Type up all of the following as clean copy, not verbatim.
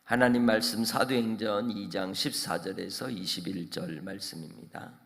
하나님 말씀 사도행전 2장 14절에서 21절 말씀입니다.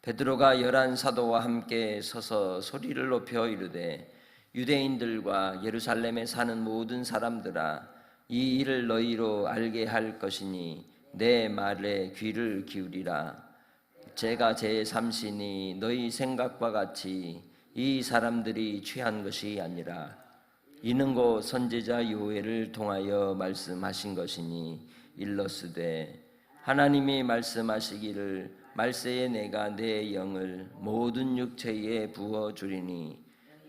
베드로가 11 사도와 함께 서서 소리를 높여 이르되 유대인들과 예루살렘에 사는 모든 사람들아, 이 일을 너희로 알게 할 것이니 내 말에 귀를 기울이라. 제가 제3신이 너희 생각과 같이 이 사람들이 취한 것이 아니라 이는 곧 선지자 요엘을 통하여 말씀하신 것이니 일러스되 하나님이 말씀하시기를 말세에 내가 내 영을 모든 육체에 부어 주리니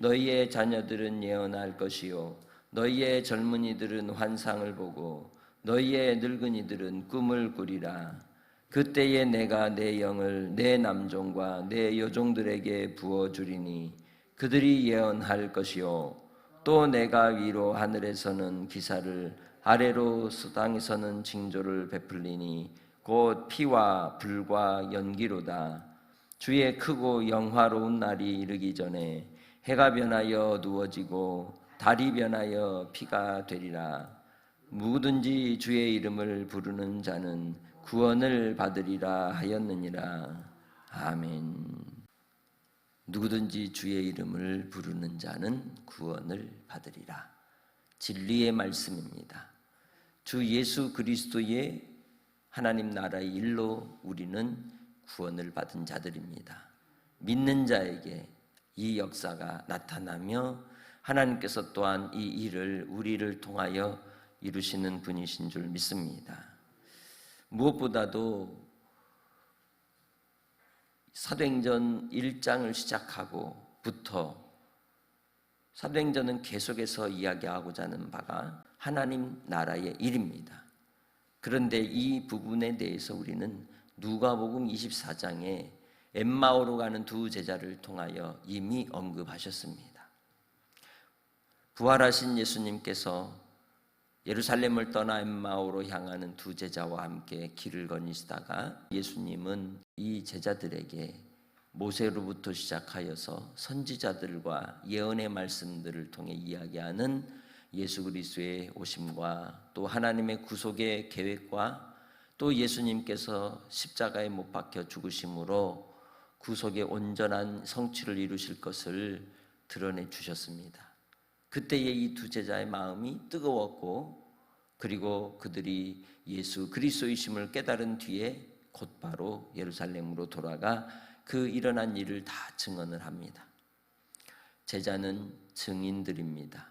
너희의 자녀들은 예언할 것이요 너희의 젊은이들은 환상을 보고 너희의 늙은이들은 꿈을 꾸리라. 그때에 내가 내 영을 내 남종과 내 여종들에게 부어 주리니 그들이 예언할 것이요 또 내가 위로 하늘에서는 기사를 아래로 땅에서는 징조를 베풀리니 곧 피와 불과 연기로다. 주의 크고 영화로운 날이 이르기 전에 해가 변하여 어두워지고 달이 변하여 피가 되리라. 누구든지 주의 이름을 부르는 자는 구원을 받으리라 하였느니라. 아멘. 누구든지 주의 이름을 부르는 자는 구원을 받으리라. 진리의 말씀입니다. 주 예수 그리스도의 하나님 나라의 일로 우리는 구원을 받은 자들입니다. 믿는 자에게 이 역사가 나타나며 하나님께서 또한 이 일을 우리를 통하여 이루시는 분이신 줄 믿습니다. 무엇보다도 사도행전 1장을 시작하고부터 사도행전은 계속해서 이야기하고자 하는 바가 하나님 나라의 일입니다. 그런데 이 부분에 대해서 우리는 누가복음 24장에 엠마오로 가는 두 제자를 통하여 이미 언급하셨습니다. 부활하신 예수님께서 예루살렘을 떠나 엠마오로 향하는 두 제자와 함께 길을 거니시다가 예수님은 이 제자들에게 모세로부터 시작하여서 선지자들과 예언의 말씀들을 통해 이야기하는 예수 그리스도의 오심과 또 하나님의 구속의 계획과 또 예수님께서 십자가에 못 박혀 죽으심으로 구속의 온전한 성취를 이루실 것을 드러내 주셨습니다. 그때에 이 두 제자의 마음이 뜨거웠고 그리고 그들이 예수 그리스도이심을 깨달은 뒤에 곧바로 예루살렘으로 돌아가 그 일어난 일을 다 증언을 합니다. 제자는 증인들입니다.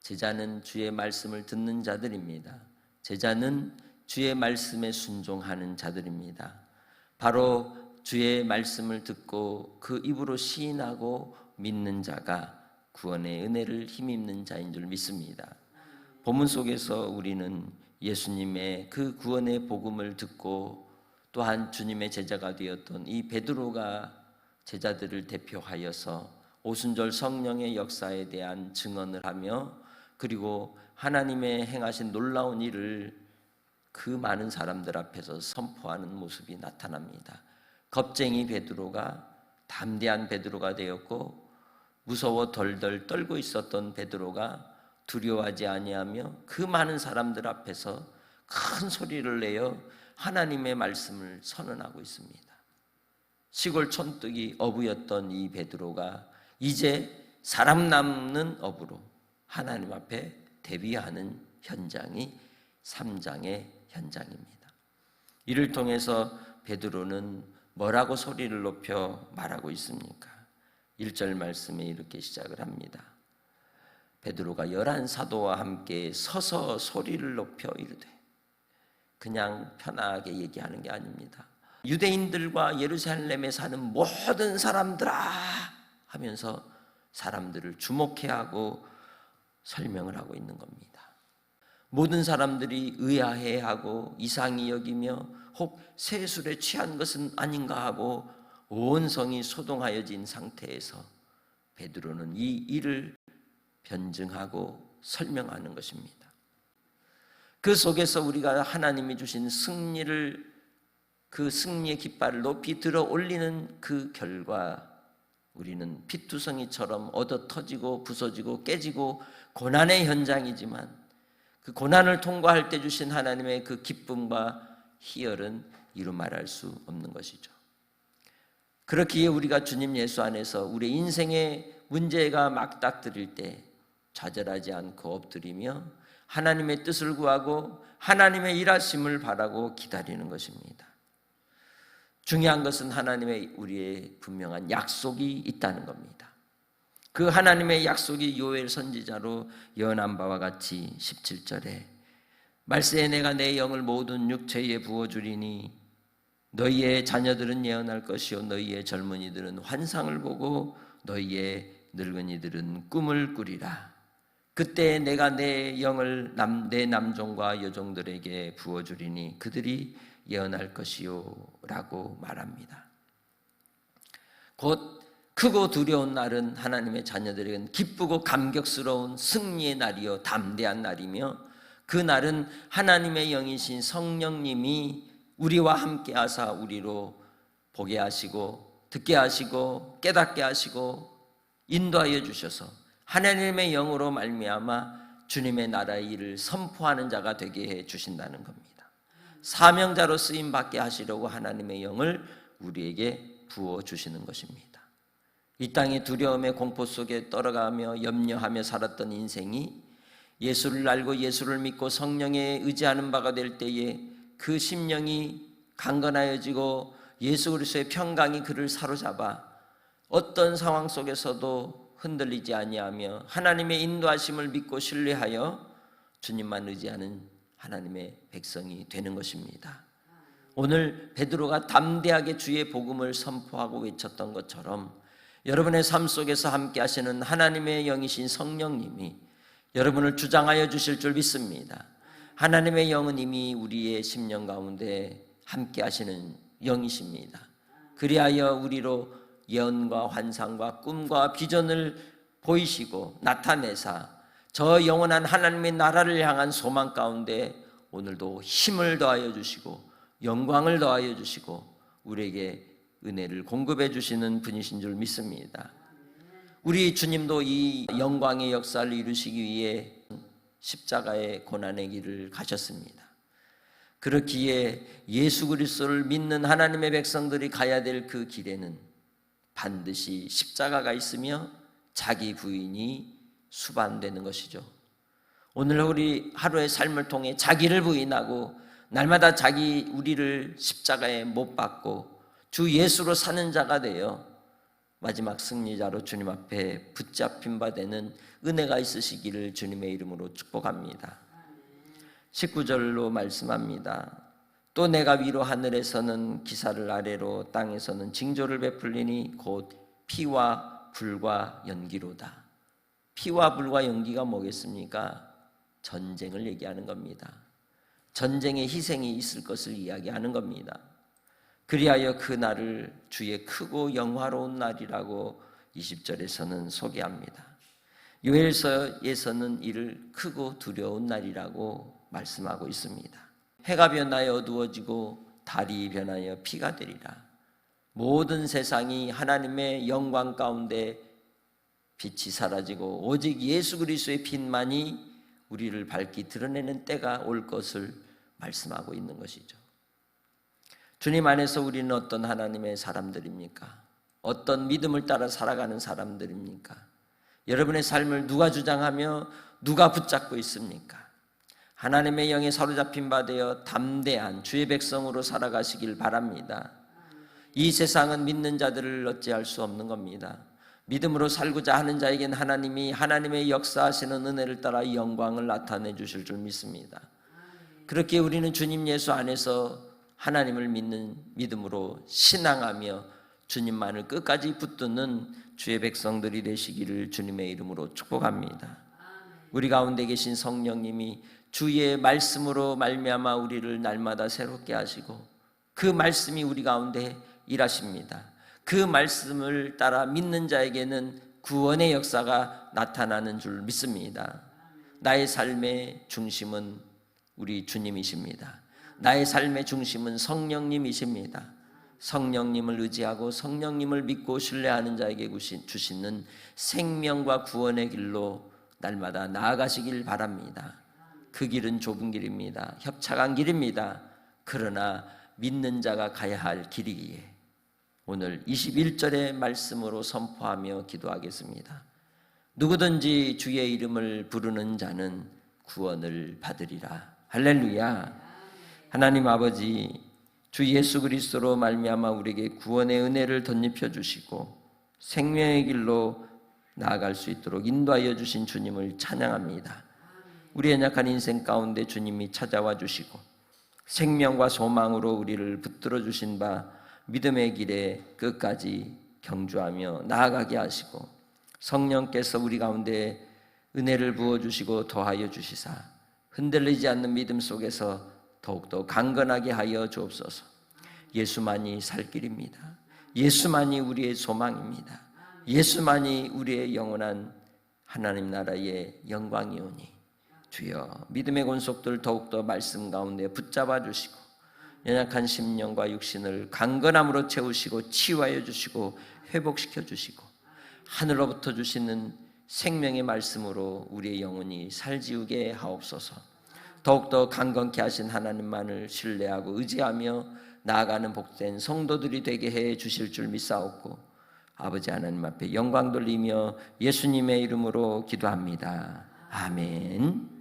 제자는 주의 말씀을 듣는 자들입니다. 제자는 주의 말씀에 순종하는 자들입니다. 바로 주의 말씀을 듣고 그 입으로 시인하고 믿는 자가 구원의 은혜를 힘입는 자인 줄 믿습니다. 본문 속에서 우리는 예수님의 그 구원의 복음을 듣고 또한 주님의 제자가 되었던 이 베드로가 제자들을 대표하여서 오순절 성령의 역사에 대한 증언을 하며 그리고 하나님의 행하신 놀라운 일을 그 많은 사람들 앞에서 선포하는 모습이 나타납니다. 겁쟁이 베드로가 담대한 베드로가 되었고 무서워 덜덜 떨고 있었던 베드로가 두려워하지 아니하며 그 많은 사람들 앞에서 큰 소리를 내어 하나님의 말씀을 선언하고 있습니다. 시골 촌뜨기 어부였던 이 베드로가 이제 사람 남는 어부로 하나님 앞에 대비하는 현장이 3장의 현장입니다. 이를 통해서 베드로는 뭐라고 소리를 높여 말하고 있습니까? 1절 말씀에 이렇게 시작을 합니다. 베드로가 11 사도와 함께 서서 소리를 높여 이르되, 그냥 편하게 얘기하는 게 아닙니다. 유대인들과 예루살렘에 사는 모든 사람들아 하면서 사람들을 주목해 하고 설명을 하고 있는 겁니다. 모든 사람들이 의아해하고 이상히 여기며 혹 세술에 취한 것은 아닌가 하고 온 성이 소동하여진 상태에서 베드로는 이 일을 변증하고 설명하는 것입니다. 그 속에서 우리가 하나님이 주신 승리를, 그 승리의 깃발을 높이 들어 올리는 그 결과 우리는 피투성이처럼 얻어 터지고 부서지고 깨지고 고난의 현장이지만 그 고난을 통과할 때 주신 하나님의 그 기쁨과 희열은 이루 말할 수 없는 것이죠. 그렇기에 우리가 주님 예수 안에서 우리 인생의 문제가 막닥뜨릴 때 좌절하지 않고 엎드리며 하나님의 뜻을 구하고 하나님의 일하심을 바라고 기다리는 것입니다. 중요한 것은 하나님의 우리의 분명한 약속이 있다는 겁니다. 그 하나님의 약속이 요엘 선지자로 예언한 바와 같이 17절에 말세에 내가 내 영을 모든 육체에 부어주리니 너희의 자녀들은 예언할 것이요 너희의 젊은이들은 환상을 보고 너희의 늙은이들은 꿈을 꾸리라. 그때 내가 내 영을 내 남종과 여종들에게 부어주리니 그들이 예언할 것이요 라고 말합니다. 곧 크고 두려운 날은 하나님의 자녀들에게는 기쁘고 감격스러운 승리의 날이요 담대한 날이며 그 날은 하나님의 영이신 성령님이 우리와 함께 하사 우리로 보게 하시고 듣게 하시고 깨닫게 하시고 인도하여 주셔서 하나님의 영으로 말미암아 주님의 나라의 일을 선포하는 자가 되게 해 주신다는 겁니다. 사명자로 쓰임 받게 하시려고 하나님의 영을 우리에게 부어 주시는 것입니다. 이 땅의 두려움의 공포 속에 떨어가며 염려하며 살았던 인생이 예수를 알고 예수를 믿고 성령에 의지하는 바가 될 때에 그 심령이 강건하여지고 예수 그리스도의 평강이 그를 사로잡아 어떤 상황 속에서도 흔들리지 아니하며 하나님의 인도하심을 믿고 신뢰하여 주님만 의지하는 하나님의 백성이 되는 것입니다. 오늘 베드로가 담대하게 주의 복음을 선포하고 외쳤던 것처럼 여러분의 삶 속에서 함께 하시는 하나님의 영이신 성령님이 여러분을 주장하여 주실 줄 믿습니다. 하나님의 영은 이미 우리의 심령 가운데 함께 하시는 영이십니다. 그리하여 우리로 예언과 환상과 꿈과 비전을 보이시고 나타내사 저 영원한 하나님의 나라를 향한 소망 가운데 오늘도 힘을 더하여 주시고 영광을 더하여 주시고 우리에게 은혜를 공급해 주시는 분이신 줄 믿습니다. 우리 주님도 이 영광의 역사를 이루시기 위해 십자가의 고난의 길을 가셨습니다. 그렇기에 예수 그리스도를 믿는 하나님의 백성들이 가야 될 그 길에는 반드시 십자가가 있으며 자기 부인이 수반되는 것이죠. 오늘 우리 하루의 삶을 통해 자기를 부인하고 날마다 우리를 십자가에 못 박고 주 예수로 사는 자가 되어 마지막 승리자로 주님 앞에 붙잡힌 바 되는 은혜가 있으시기를 주님의 이름으로 축복합니다. 19절로 말씀합니다. 또 내가 위로 하늘에서는 기사를 아래로 땅에서는 징조를 베풀리니 곧 피와 불과 연기로다. 피와 불과 연기가 뭐겠습니까? 전쟁을 얘기하는 겁니다. 전쟁의 희생이 있을 것을 이야기하는 겁니다. 그리하여 그 날을 주의 크고 영화로운 날이라고 20절에서는 소개합니다. 요엘서에서는 이를 크고 두려운 날이라고 말씀하고 있습니다. 해가 변하여 어두워지고 달이 변하여 피가 되리라. 모든 세상이 하나님의 영광 가운데 빛이 사라지고 오직 예수 그리스도의 빛만이 우리를 밝히 드러내는 때가 올 것을 말씀하고 있는 것이죠. 주님 안에서 우리는 어떤 하나님의 사람들입니까? 어떤 믿음을 따라 살아가는 사람들입니까? 여러분의 삶을 누가 주장하며 누가 붙잡고 있습니까? 하나님의 영에 사로잡힌 바 되어 담대한 주의 백성으로 살아가시길 바랍니다. 이 세상은 믿는 자들을 어찌할 수 없는 겁니다. 믿음으로 살고자 하는 자에겐 하나님이 하나님의 역사하시는 은혜를 따라 영광을 나타내 주실 줄 믿습니다. 그렇게 우리는 주님 예수 안에서 하나님을 믿는 믿음으로 신앙하며 주님만을 끝까지 붙드는 주의 백성들이 되시기를 주님의 이름으로 축복합니다. 우리 가운데 계신 성령님이 주의 말씀으로 말미암아 우리를 날마다 새롭게 하시고 그 말씀이 우리 가운데 일하십니다. 그 말씀을 따라 믿는 자에게는 구원의 역사가 나타나는 줄 믿습니다. 나의 삶의 중심은 우리 주님이십니다. 나의 삶의 중심은 성령님이십니다. 성령님을 의지하고 성령님을 믿고 신뢰하는 자에게 주시는 생명과 구원의 길로 날마다 나아가시길 바랍니다. 그 길은 좁은 길입니다. 협착한 길입니다. 그러나 믿는 자가 가야 할 길이기에 오늘 21절의 말씀으로 선포하며 기도하겠습니다. 누구든지 주의 이름을 부르는 자는 구원을 받으리라. 할렐루야. 하나님 아버지, 주 예수 그리스도로 말미암아 우리에게 구원의 은혜를 덧입혀 주시고 생명의 길로 나아갈 수 있도록 인도하여 주신 주님을 찬양합니다. 우리의 연약한 인생 가운데 주님이 찾아와 주시고 생명과 소망으로 우리를 붙들어 주신 바 믿음의 길에 끝까지 경주하며 나아가게 하시고 성령께서 우리 가운데 은혜를 부어주시고 더하여 주시사 흔들리지 않는 믿음 속에서 더욱더 강건하게 하여 주옵소서. 예수만이 살 길입니다. 예수만이 우리의 소망입니다. 예수만이 우리의 영원한 하나님 나라의 영광이오니 주여 믿음의 권속들 더욱더 말씀 가운데 붙잡아 주시고 연약한 심령과 육신을 강건함으로 채우시고 치유하여 주시고 회복시켜 주시고 하늘로부터 주시는 생명의 말씀으로 우리의 영혼이 살지우게 하옵소서. 더욱더 강건케 하신 하나님만을 신뢰하고 의지하며 나아가는 복된 성도들이 되게 해 주실 줄 믿사옵고 아버지 하나님 앞에 영광 돌리며 예수님의 이름으로 기도합니다. 아멘.